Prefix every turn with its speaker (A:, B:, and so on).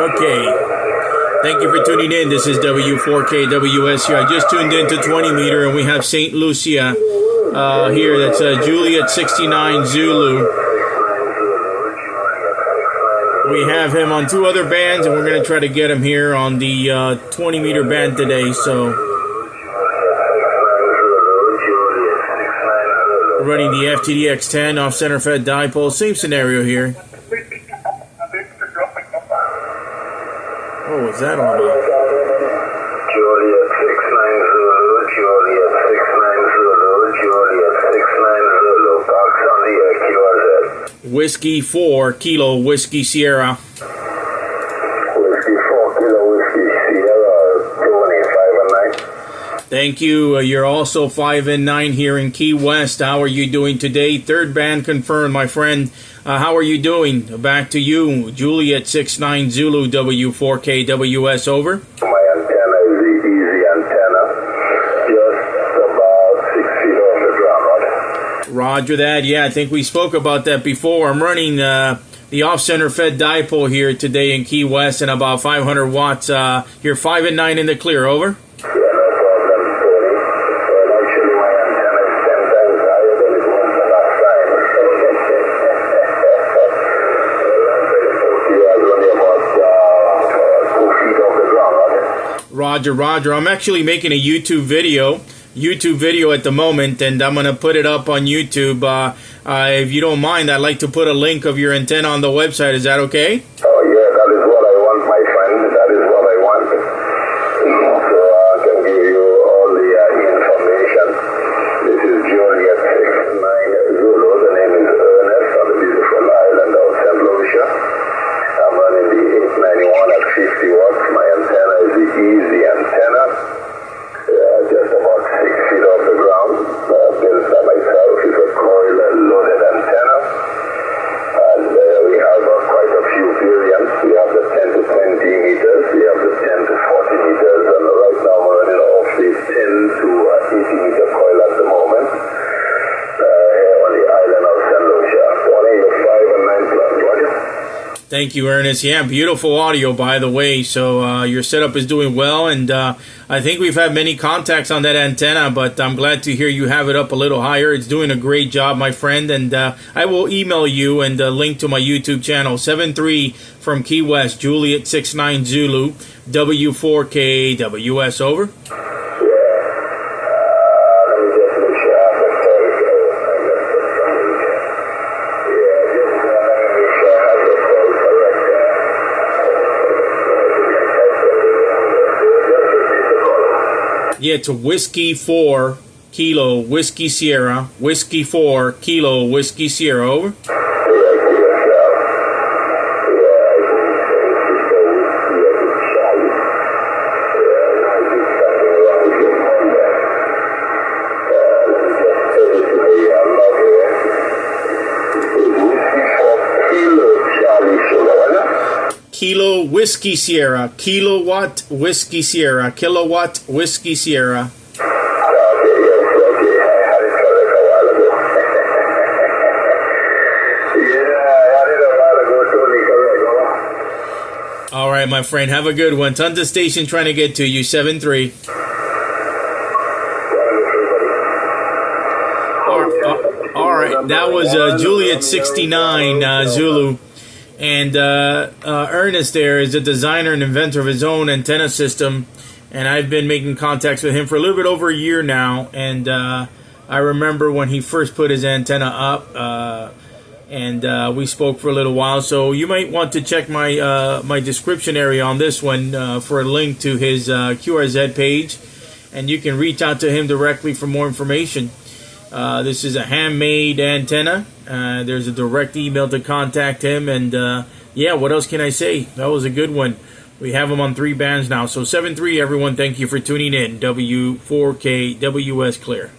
A: Okay. Thank you for tuning in. This is W4KWS here. I just tuned in to 20 meter, and we have St. Lucia here. That's Juliet 69 Zulu. We have him on 2 other bands, and we're going to try to get him here on the 20 meter band today. So we're running the FTDX 10 off center fed dipole. Same scenario here. Oh, what's that all about?
B: Juliet 69 Zulu, Juliet 69 Zulu, Juliet 69 Zulu, box on the QRPers.
A: Whiskey 4 Kilo Whiskey Sierra.
B: Whiskey 4 Kilo Whiskey Sierra, 5 and 9.
A: Thank you. You're also 5 and 9 here in Key West. How are you doing today? Third band confirmed, my friend. How are you doing? Back to you, Juliet 69 Zulu W4KWS, over.
B: My antenna is the easy antenna, just about 6 feet off the ground, right?
A: Roger that. Yeah, I think we spoke about that before. I'm running the off-center fed dipole here today in Key West and about 500 watts. You're 5 and 9 in the clear, over. Roger. I'm actually making a YouTube video at the moment, and I'm going to put it up on YouTube. If you don't mind, I'd like to put a link of your antenna on the website. Is that okay?
B: Oh, yeah, that is what I want, my friend. That is what I want. So I can give you all the information. This is Juliet 69 Zulu. The name is Ernest on the beautiful island of St. Lucia. I'm running the 891 at 50 watts. My antenna is the easy antenna. Just about 6 feet off the ground. Built by myself. It's a coil loaded antenna. And we have quite a few variants. We have the 10 to 20 meters. We have the 10 to 40 meters. And right now we're running off the 10 to 80 meter coil at the moment. On the island of St. Lucia. Only the 5 and 9 plus, right?
A: Thank you, Ernest. Yeah, beautiful audio, by the way. So your setup is doing well, and I think we've had many contacts on that antenna, but I'm glad to hear you have it up a little higher. It's doing a great job, my friend, and I will email you and link to my YouTube channel. 73 from Key West, Juliet 69 Zulu, W4KWS, over. Yeah, it's a Whiskey 4 Kilo Whiskey Sierra, Whiskey 4 Kilo Whiskey Sierra, over. Kilo Whiskey Sierra, Kilowatt Whiskey Sierra, Kilowatt Whiskey Sierra. All right, my friend, have a good one. Tons of station trying to get to you, 7-3. All right, that was Juliet 69 Zulu. And Ernest there is a designer and inventor of his own antenna system, and I've been making contacts with him for a little bit over a year now. And I remember when he first put his antenna up, and we spoke for a little while. So you might want to check my my description area on this one for a link to his QRZ page, and you can reach out to him directly for more information. This is a handmade antenna. There's a direct email to contact him, and yeah, what else can I say? That was a good one. We have him on 3 bands now. So 7-3, everyone. Thank you for tuning in. W4KWS clear.